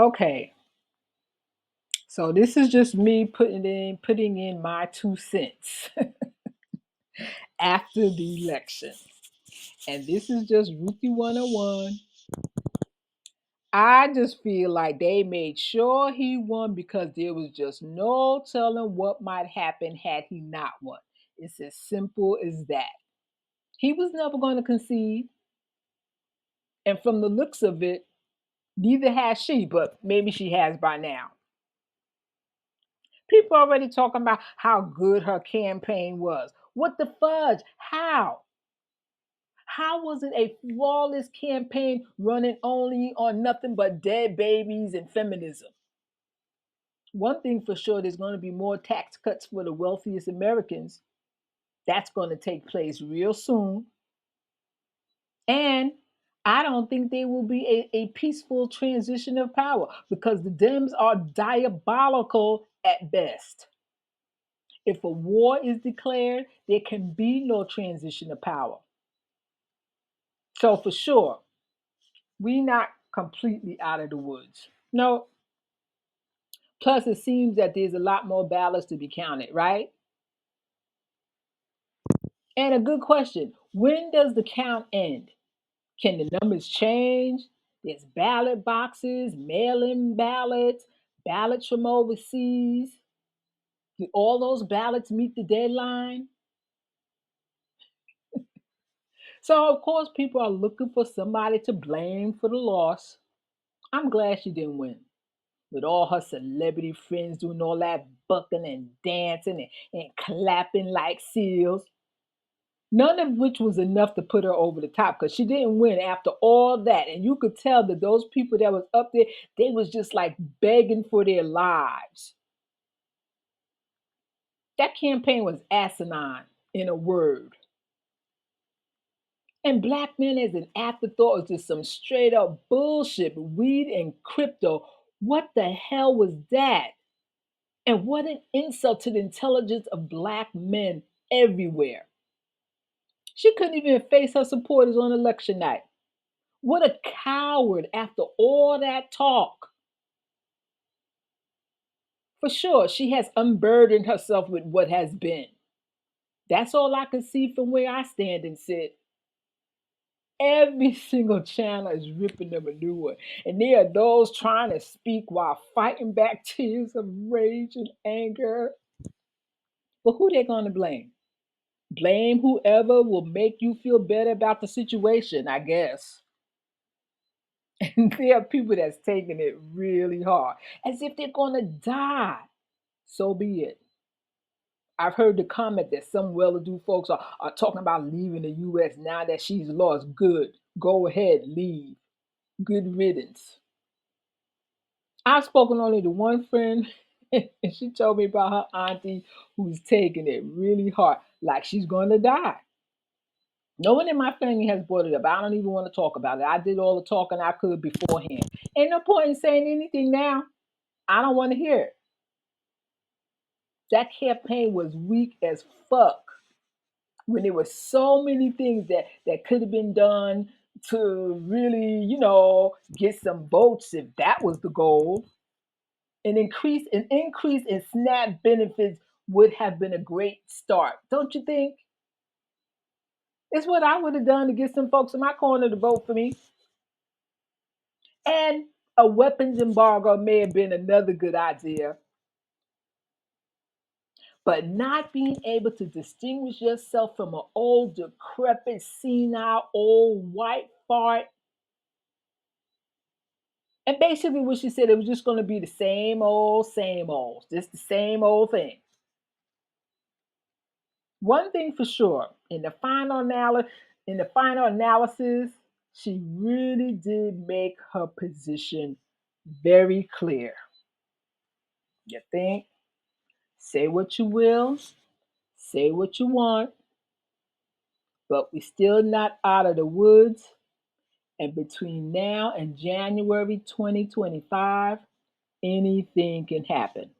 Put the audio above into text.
Okay, so this is just me putting in my 2 cents after the election. And this is just Ruthie 101. I just feel like they made sure he won because there was just no telling what might happen had he not won. It's as simple as that. He was never going to concede. And from the looks of it, neither has she, but maybe she has by now. People already talking about how good her campaign was. What the fudge? How? How was it a flawless campaign running only on nothing but dead babies and feminism? One thing for sure, there's going to be more tax cuts for the wealthiest Americans. That's going to take place real soon. And I don't think there will be a peaceful transition of power because the Dems are diabolical at best. If a war is declared, there can be no transition of power. So for sure, we're not completely out of the woods. No. Plus, it seems that there's a lot more ballots to be counted, right? And a good question, when does the count end? Can the numbers change? There's ballot boxes, mail-in ballots, ballots from overseas. Do all those ballots meet the deadline? So, of course, people are looking for somebody to blame for the loss. I'm glad she didn't win. With all her celebrity friends doing all that bucking and dancing and clapping like seals. None of which was enough to put her over the top because she didn't win after all that. And you could tell that those people that was up there, they was just like begging for their lives. That campaign was asinine, in a word. And black men as an afterthought was just some straight up bullshit. Weed and crypto. What the hell was that? And what an insult to the intelligence of black men everywhere. She couldn't even face her supporters on election night. What a coward after all that talk. For sure, she has unburdened herself with what has been. That's all I can see from where I stand and sit. Every single channel is ripping them a new one. And there are those trying to speak while fighting back tears of rage and anger. But who they going to blame? Blame whoever will make you feel better about the situation, I guess. And there are people that's taking it really hard, as if they're going to die. So be it. I've heard the comment that some well-to-do folks are talking about leaving the U.S. now that she's lost. Good. Go ahead, leave. Good riddance. I've spoken only to one friend, and she told me about her auntie who's taking it really hard, like she's going to die. No one in my family has brought it up. I don't even want to talk about it. I did all the talking I could beforehand. Ain't no point in saying anything now. I don't want to hear it. That campaign was weak as fuck when there were so many things that could have been done to really, get some votes if that was the goal. An increase in SNAP benefits would have been a great start, don't you think? It's what I would have done to get some folks in my corner to vote for me. And a weapons embargo may have been another good idea. But not being able to distinguish yourself from an old, decrepit, senile, old white fart. And basically, what she said, it was just going to be the same old, just the same old thing. One thing for sure, in the final analysis, she really did make her position very clear. You think? Say what you will, say what you want, but we're still not out of the woods. And between now and January 2025, anything can happen.